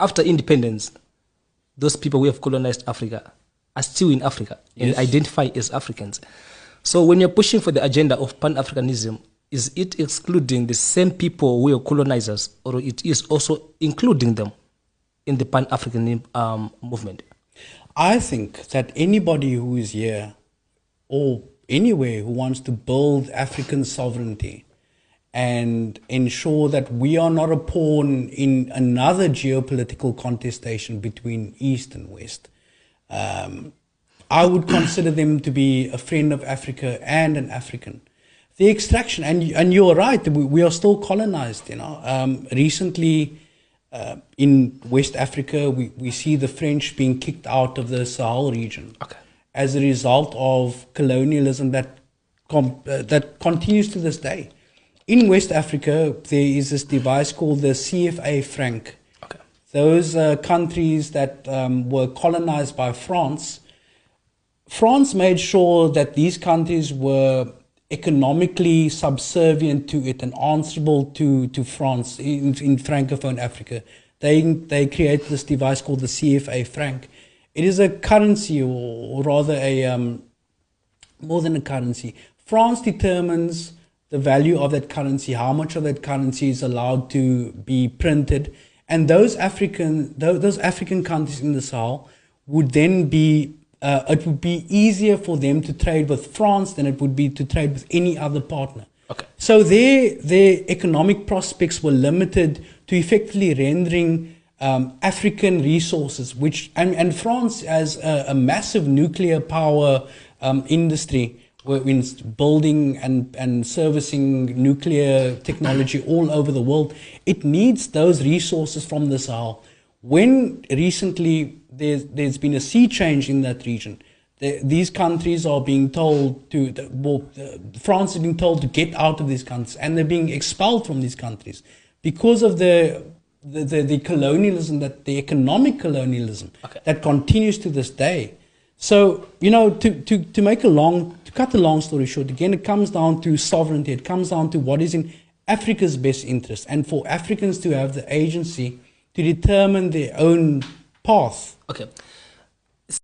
after independence, those people who have colonized Africa are still in Africa and identify as Africans. So when you're pushing for the agenda of Pan-Africanism, is it excluding the same people who are colonizers, or it is also including them in the Pan-African movement? I think that anybody who is here or anywhere who wants to build African sovereignty and ensure that we are not a pawn in another geopolitical contestation between East and West, I would consider them to be a friend of Africa and an African. The extraction, and you're right, we are still colonized. Recently in West Africa, we see the French being kicked out of the Sahel region as a result of colonialism that continues to this day. In West Africa, there is this device called the CFA franc. Those countries that were colonized by France, France made sure that these countries were economically subservient to it and answerable to France in Francophone Africa. They created this device called the CFA franc. It is a currency, or rather more than a currency. France determines the value of that currency, how much of that currency is allowed to be printed, and those African countries in the Sahel would then be it would be easier for them to trade with France than it would be to trade with any other partner. So their economic prospects were limited to effectively rendering African resources, which and France has a massive nuclear power industry, in building and servicing nuclear technology all over the world. It needs those resources from the Sahel. When recently there's been a sea change in that region, these countries are being told France is being told to get out of these countries, and they're being expelled from these countries because of the colonialism, the economic colonialism that continues to this day. So, to cut the long story short, again, it comes down to sovereignty. It comes down to what is in Africa's best interest, and for Africans to have the agency to determine their own path.